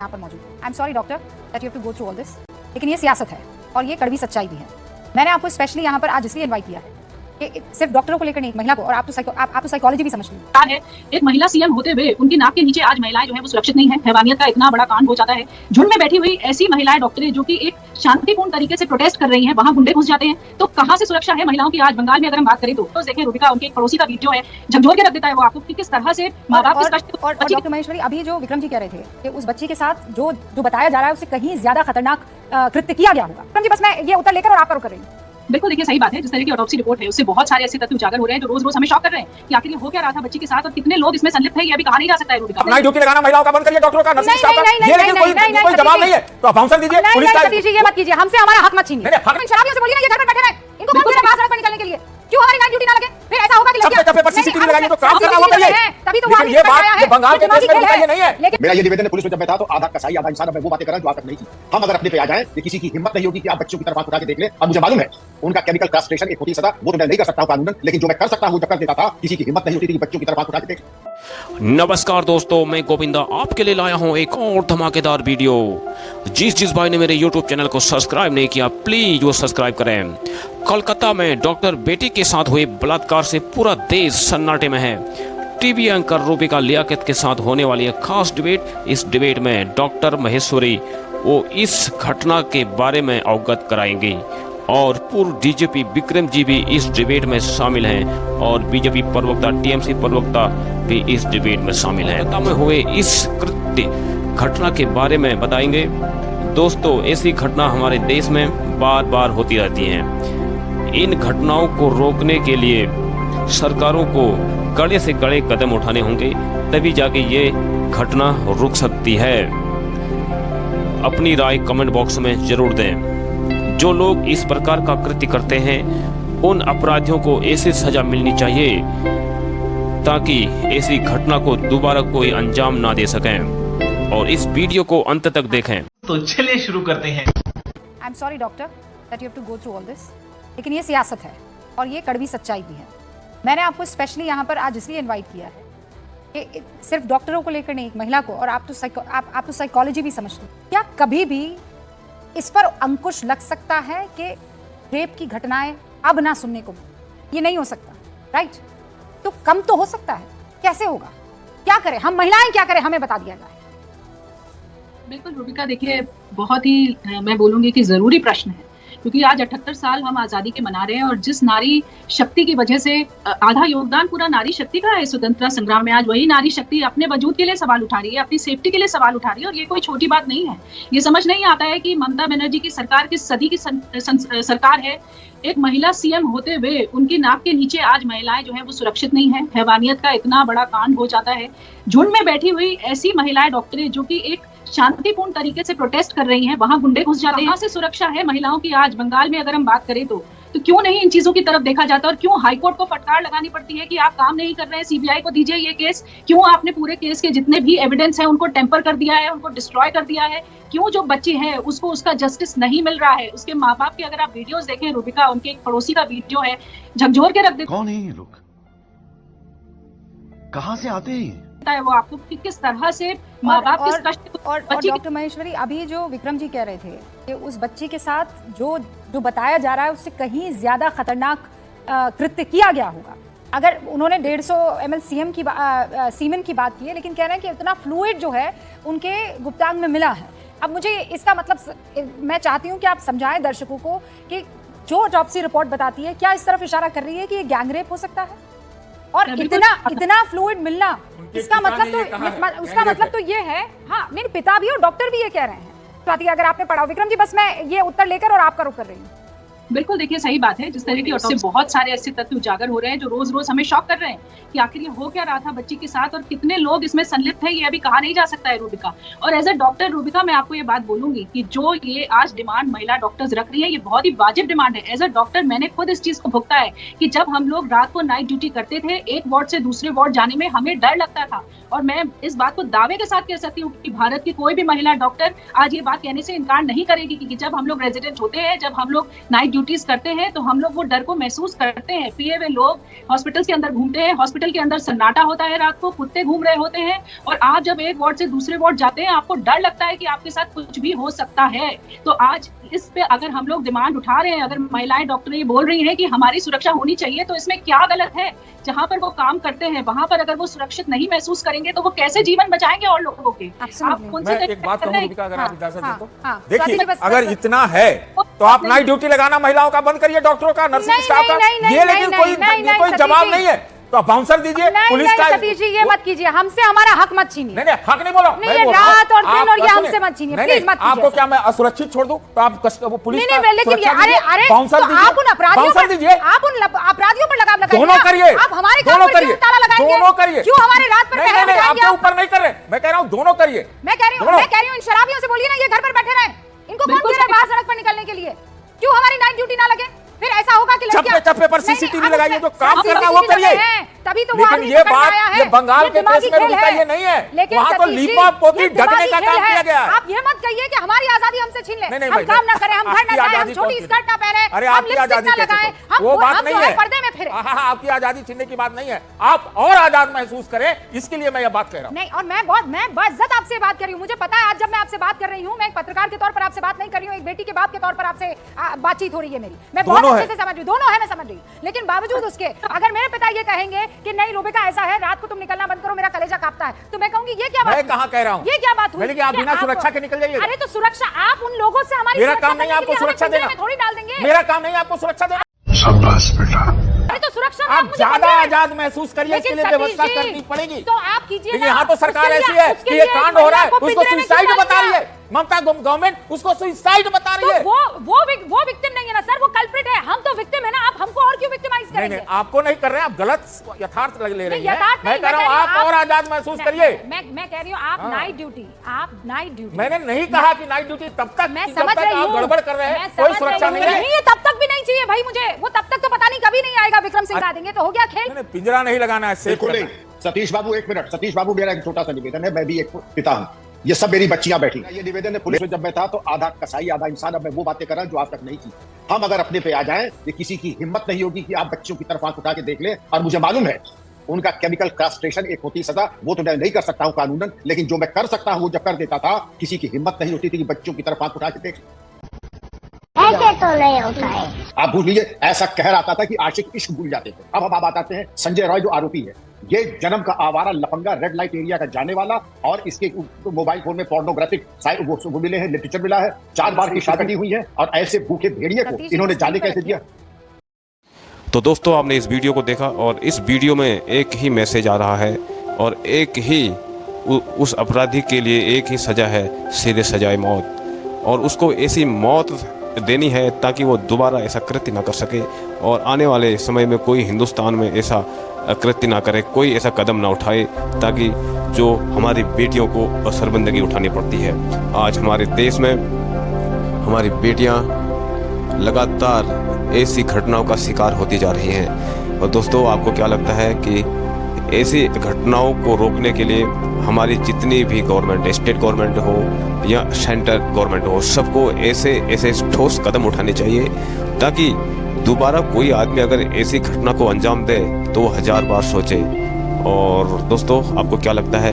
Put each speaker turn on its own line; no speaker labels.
यहाँ पर मौजूद है। I am sorry doctor that you have to go through all this, लेकिन ये सियासत है और ये कड़वी सच्चाई भी है। मैंने आपको स्पेशली यहाँ पर आज इसलिए इनवाइट किया है कि सिर्फ डॉक्टरों को लेकर नहीं, एक महिला को, और आप तो साइकोलॉजी भी समझती
है। एक महिला सीएम होते हुए उनकी नाक के नीचे आज महिलाएं जो है वो सुरक्षित नहीं है। हैवानियत का इतना बड़ा कांड हो जाता है। झुंड में बैठी हुई ऐसी महिलाएं डॉक्टरें जो कि एक शांतिपूर्ण तरीके से प्रोटेस्ट कर रही हैं, वहां गुंडे घुस जाते हैं। तो कहां से सुरक्षा है महिलाओं की आज बंगाल में? अगर हम बात करें तो देखें रूबिका, उनके एक पड़ोसी का वीडियो है, झकझोर के रख देता है वो आपको कि किस तरह से माँ बाप
और डॉक्टर महेश्वरी, अभी जो विक्रम जी कह रहे थे कि उस बच्ची के साथ जो बताया जा रहा है उससे कहीं ज्यादा खतरनाक कृत्य किया गया होगा। विक्रम जी, बस मैं ये उत्तर लेकर और आप कर रही हूँ।
बिल्कुल, देखिए सही बात है। जिस तरह की ऑटोप्सी रिपोर्ट है उससे बहुत सारे ऐसे तथ्य उजागर हो रहे हैं जो रोज रोज हमें शॉक कर रहे हैं कि आखिर ये हो क्या रहा था बच्ची के साथ और कितने लोग इसमें संलिप्त है, ये अभी कहा नहीं जा सकता है। रूबिका,
अपना ड्यूटी लगाना महिलाओं का बंद करिए, डॉक्टरों का, नर्सिंग स्टाफ का। ये लेकिन कोई जवाब नहीं है तो आप आंसर दीजिए। पुलिस का
ये मत कीजिए, हमसे हमारा हक मत छीनिए। शराबियों से बोलिए ना, ये घर पर बैठे हैं, इनको कौन बोला बाहर सड़क पर निकलने के लिए? क्यों हमारी नाइट ड्यूटी ना लगे? फिर ऐसा होगा कि
लड़कियां पर सीसीटीवी लगाएंगे तो काम करना होगा।
तभी तो
ये बात बंगाल के केस में ये नहीं है।
मेरा ये निवेदन है, पुलिस में जब मैं था तो आधा कसाई आधा इंसान, मैं वो बातें कर रहा हूं जो आज तक नहीं थी। हम अगर अपने पे आ जाएं कि किसी की हिम्मत नहीं होगी कि आप बच्चों की तरफ हाथ उठा के देख ले। अब मुझे मालूम है उनका केमिकल कास्ट्रेशन एक होती सजा, वो तो मैं नहीं कर सकता हूं कानूनन, लेकिन जो मैं कर सकता हूं जब कर देता था, किसी की हिम्मत नहीं होती थी कि बच्चों की तरफ हाथ उठा के देख।
नमस्कार दोस्तों, मैं गोविंदा आपके लिए लाया हूं एक और धमाकेदार वीडियो। जिस भाई ने मेरे YouTube चैनल को सब्सक्राइब नहीं किया, प्लीज वो सब्सक्राइब करें। कोलकाता में डॉक्टर बेटी के साथ हुए बलात्कार से पूरा देश सन्नाटे में है। टीवी एंकर रूबिका लियाकत के साथ होने वाली एक खास डिबेट। इस डिबेट में डॉक्टर महेश्वरी वो इस घटना के बारे में अवगत कराएंगी और पूर्व डीजीपी विक्रम जी भी इस डिबेट में शामिल हैं और बीजेपी प्रवक्ता, टीएमसी प्रवक्ता भी इस डिबेट में शामिल हैं। कोलकाता में हुए इस कृत्य घटना के बारे में बताएंगे। दोस्तों, ऐसी घटना हमारे देश में बार बार होती रहती हैं। इन घटनाओं को रोकने के लिए सरकारों को कड़े से कड़े कदम उठाने होंगे, तभी जाके ये घटना रुक सकती है। अपनी राय कमेंट बॉक्स में जरूर दें। जो लोग इस प्रकार का कृत्य करते हैं उन अपराधियों को ऐसी सजा मिलनी चाहिए ताकि ऐसी घटना को दोबारा कोई अंजाम ना दे सकें। और इस वीडियो को अंत तक देखें।
तो चलिए शुरू करते हैं।
I am sorry doctor that you have to go through all this, लेकिन ये सियासत है और ये कड़वी सच्चाई भी है। मैंने आपको स्पेशली यहाँ पर आज इसलिए इनवाइट किया है कि सिर्फ डॉक्टरों को लेकर नहीं, एक महिला को, और आप तो साइकोलॉजी भी समझती हैं। क्या कभी भी इस पर अंकुश लग सकता है कि रेप की घटनाएं अब ना सुनने को? ये नहीं हो सकता, राइट? तो कम तो हो सकता है, कैसे होगा? क्या करें हम महिलाएं, क्या करें? हमें बता दिया जाए।
बिल्कुल रूबिका, देखिए बहुत ही मैं बोलूंगी कि जरूरी प्रश्न है, क्योंकि आज 78 साल हम आजादी के मना रहे हैं और जिस नारी शक्ति की वजह से आधा योगदान पूरा नारी शक्ति का है स्वतंत्रता संग्राम में, आज वही नारी शक्ति अपने वजूद के लिए सवाल उठा रही है, अपनी सेफ्टी के लिए सवाल उठा रही है। और ये कोई छोटी बात नहीं है। ये समझ नहीं आता है कि ममता बनर्जी की सरकार किस सदी की सरकार है। एक महिला सीएम होते हुए उनकी नाक के नीचे आज महिलाएं जो है वो सुरक्षित नहीं है। हैवानियत का इतना बड़ा कांड हो जाता है। झुंड में बैठी हुई ऐसी महिलाएं डॉक्टरें जो कि एक शांतिपूर्ण तरीके से प्रोटेस्ट कर रही हैं, वहां गुंडे घुस जाते हैं। कहां से सुरक्षा है महिलाओं की आज बंगाल में? अगर हम बात करें तो क्यों नहीं इन चीजों की तरफ देखा जाता और क्यों हाईकोर्ट को फटकार लगानी पड़ती है कि आप काम नहीं कर रहे हैं, सीबीआई को दीजिए ये केस? क्यों आपने पूरे केस के जितने भी एविडेंस है उनको टेम्पर कर दिया है, उनको डिस्ट्रॉय कर दिया है? क्यों जो बच्चे हैं उसको उसका जस्टिस नहीं मिल रहा है? उसके माँ बाप की अगर आप वीडियोस देखें रूबिका, उनके एक पड़ोसी का वीडियो है, झकझोर के रख देते।
कौन है ये लोग, कहां से आते हैं?
है वो आपको कि किस तरह से माँ बाप किस कष्ट।
और डॉक्टर महेश्वरी, अभी जो विक्रम जी कह रहे थे कि उस बच्ची के साथ जो बताया जा रहा है उससे कहीं ज्यादा खतरनाक कृत्य किया गया होगा। अगर उन्होंने 150 ml सीमेन की बात की है, लेकिन कह रहे हैं कि इतना फ्लूइड जो है उनके गुप्तांग में मिला है। अब मुझे इसका मतलब, मैं चाहती हूँ कि आप समझाएं दर्शकों को कि जो ऑटोप्सी रिपोर्ट बताती है क्या इस तरफ इशारा कर रही है कि ये गैंग रेप हो सकता है? और इतना फ्लूइड मिलना, इसका मतलब तो ये है। हाँ, नहीं, पिता भी और डॉक्टर भी ये कह रहे हैं। स्वाति, अगर आपने पढ़ा, विक्रम जी बस मैं ये उत्तर लेकर और आपका रुख कर रही हूँ।
बिल्कुल, देखिए सही बात है। जिस तरह की उससे बहुत सारे ऐसे तथ्य उजागर हो रहे हैं जो रोज रोज हमें शॉक कर रहे हैं कि आखिर ये हो क्या रहा था बच्ची के साथ और कितने लोग इसमें संलिप्त है, ये अभी कहा नहीं जा सकता है रूबिका। और एज ए डॉक्टर रूबिका, मैं आपको ये बात बोलूंगी कि जो ये आज डिमांड महिला डॉक्टर्स रख रही है, ये बहुत ही वाजिब डिमांड है। एज ए डॉक्टर मैंने खुद इस चीज को भुगता है कि जब हम लोग रात को नाइट ड्यूटी करते थे, एक वार्ड से दूसरे वार्ड जाने में हमें डर लगता था। और मैं इस बात को दावे के साथ कह सकती हूँ कि भारत की कोई भी महिला डॉक्टर आज ये बात कहने से इनकार नहीं करेगी कि जब हम लोग रेजिडेंट होते हैं, जब हम लोग नाइट ड्यूटीज करते हैं तो हम लोग वो डर को महसूस करते हैं। पिए हुए लोग हॉस्पिटल के अंदर घूमते हैं, हॉस्पिटल के अंदर सन्नाटा होता है, रात को कुत्ते घूम रहे होते हैं, और आप जब एक वार्ड से दूसरे वार्ड जाते हैं आपको डर लगता है कि आपके साथ कुछ भी हो सकता है। तो आज इस पे अगर हम लोग डिमांड उठा रहे हैं, अगर महिलाएं डॉक्टर ये बोल रही हैं कि हमारी सुरक्षा होनी चाहिए, तो इसमें क्या गलत है? जहां पर वो काम करते हैं वहां पर अगर वो सुरक्षित नहीं महसूस करेंगे तो वो कैसे जीवन बचाएंगे और लोगों के? आप उनसे
मैं एक बात कहूं रूबिका, अगर आप इजाजत दें तो
हाँ,
देखिए, अगर इतना है तो आप नाइट ड्यूटी लगाना महिलाओं का बंद करिए, डॉक्टरों का, नर्सिंग स्टाफ का। ये लेकिन कोई जवाब नहीं है तो आप बाउंसर दीजिए, पुलिस का।
सतीश जी ये मत कीजिए, हमसे हमारा हक मत छीनिए।
नहीं हक नहीं बोला,
नहीं, रात और दिन और ये हमसे मत छीनिए, प्लीज मत कीजिए।
आपको क्या मैं असुरक्षित छोड़ दूं? तो आप पुलिस का
लेकिन अरे
बाउंसर दीजिए,
आप उन अपराधियों पर
दीजिए,
आप उन अपराधियों पर लगाम लगाइए।
दोनों करिए,
आप हमारे
दोनों
काम पर क्यों ताला लगाएंगे?
दोनों करिए,
क्यों हमारे रात पर पहरे लगाएंगे?
आपके ऊपर नहीं कर रहे, मैं कह रहा हूं दोनों करिए।
मैं कह रही हूं इन शराबियों से बोलिए ना ये घर पर बैठे रहें, इनको कौन कह रहा है बाहर सड़क पर निकलने के लिए? क्यों हमारी नाइट ड्यूटी ना लगे? फिर ऐसा होगा कि
चप्पे पर सीसीटीवी लगाइए, जो काम करना वो करिए।
तभी तो
लेकिन ये बात ये बंगाल के केस में रूबिका ये नहीं है, वहाँ तो लीपा पोती ढकने का काम किया गया है।
आप ये मत कहिए कि हमारी आजादी हमसे छीन ले,
नहीं,
हम काम ना करें, हम घर ना जाएं, हम छोटी स्कर्ट ना पहने,
अरे
हम
आपकी
लिपस्टिक
आजादी
ना लगाएं,
वो बात नहीं है,
पर्दे में फिरे।
हाँ, आपकी आजादी छीनने की बात नहीं है, आप और आजाद महसूस करें, इसके लिए मैं ये बात कह रहा हूँ।
नहीं, और मैं बाइज्जत आपसे बात कर रही हूँ। मुझे पता है आज जब मैं आपसे बात कर रही हूँ, मैं एक पत्रकार के तौर पर आपसे बात नहीं कर रही हूँ, एक बेटी के बाप के तौर पर आपसे बातचीत हो रही है मेरी, मैं बहुत अच्छे से समझ रही हूँ, दोनों है मैं समझ रही हूँ। लेकिन बावजूद उसके अगर मेरे पिता ये कहेंगे कि नहीं रूबिका ऐसा है, रात को तुम निकलना बंद करो, मेरा कलेजा कांपता है, तो मैं कहूंगी ये क्या बात?
मैं कहाँ कह रहा हूँ,
ये क्या बात हुई?
लेकिन आप बिना सुरक्षा के निकल जाइए।
अरे तो सुरक्षा आप उन लोगों से हमारी
मेरा काम नहीं आपको सुरक्षा देना,
थोड़ी डाल देंगे।
मेरा काम नहीं आपको सुरक्षा देना।
शाबाश बेटा।
अरे तो सुरक्षा
आप ज्यादा आजाद महसूस करिए, इसके लिए व्यवस्था करनी पड़ेगी।
तो आप कीजिए।
लेकिन यहाँ तो सरकार ऐसी है कि ये कांड हो रहा है उसको सुसाइड बता रही है, ममता गवर्नमेंट उसको सुसाइड बता रही है।
वो विक्टिम नहीं है ना सर, वो कल्प्रिट है, हम तो विक्टिम है ना, आप हमको और क्यों विक्टिमाइज करेंगे?
नहीं, आपको नहीं कर रहे हैं, आप गलत यथार्थ ले रही हैं। मैं कह रहा हूँ आप और आजाद महसूस करिए।
मैं कह रही हूँ आप नाइट ड्यूटी
मैंने नहीं कहा कि नाइट ड्यूटी तब तक
मैं समझ रही हूँ,
आप गड़बड़ कर रहे हैं, कोई सुरक्षा नहीं है,
तब तक भी नहीं चाहिए भाई मुझे, वो तब तक तो पता नहीं कभी नहीं आएगा, विक्रम सिंह ला देंगे तो हो गया खेल।
पिंजरा नहीं लगाना है,
बिल्कुल नहीं। सतीश बाबू एक मिनट, सतीश बाबू मेरा एक छोटा सा निवेदन है, मैं भी एक पिता हूँ, ये सब मेरी बच्चियां बैठी, ये निवेदन है पुलिस में जब मैं था तो आधा कसाई आधा इंसान, अब मैं वो बातें कर रहा हूं जो आज तक नहीं की। हम अगर अपने पे आ जाएं, ये किसी की हिम्मत नहीं होगी कि आप बच्चों की तरफ आंख उठा के देख ले, और मुझे मालूम है उनका केमिकल कास्ट्रेशन एक होती सजा, वो तो मैं नहीं कर सकता हूं कानूनन, लेकिन जो मैं कर सकता हूं वो जब कर देता था, किसी की हिम्मत नहीं होती थी कि बच्चों की तरफ आंख उठा के देख।
ऐसे तो नहीं होता है।
आप भूल लीजिए, ऐसा कहर आता था कि आशिक इश्क भूल जाते थे। अब बात आते हैं संजय रॉय जो आरोपी है, ये जन्म का आवारा लफंगा, रेड लाइट एरिया का जाने वाला, और इसके मोबाइल फोन में पोर्नोग्राफिक वो मिले हैं, लिटरेचर मिला है, 4 बार की शादी हुई है, और ऐसे भूखे भेड़िए को इन्होंने जाने कैसे दिया?
तो दोस्तों आपने इस वीडियो को देखा और इस वीडियो में एक ही मैसेज आ रहा है और एक ही उस अपराधी के लिए एक ही सज़ा है, सीधे सजाए मौत, और उसको ऐसी मौत देनी है ताकि वो दोबारा ऐसा कृत्य ना कर सके और आने वाले समय में कोई हिंदुस्तान में ऐसा कृत्य ना करे, कोई ऐसा कदम ना उठाए ताकि जो हमारी बेटियों को शर्मिंदगी उठानी पड़ती है। आज हमारे देश में हमारी बेटियां लगातार ऐसी घटनाओं का शिकार होती जा रही हैं। और दोस्तों आपको क्या लगता है कि ऐसी घटनाओं को रोकने के लिए हमारी जितनी भी गवर्नमेंट, स्टेट गवर्नमेंट हो या सेंट्रल गवर्नमेंट हो, सबको ऐसे ठोस कदम उठाने चाहिए ताकि दोबारा कोई आदमी अगर ऐसी घटना को अंजाम दे तो वो 1000 बार सोचे। और दोस्तों आपको क्या लगता है?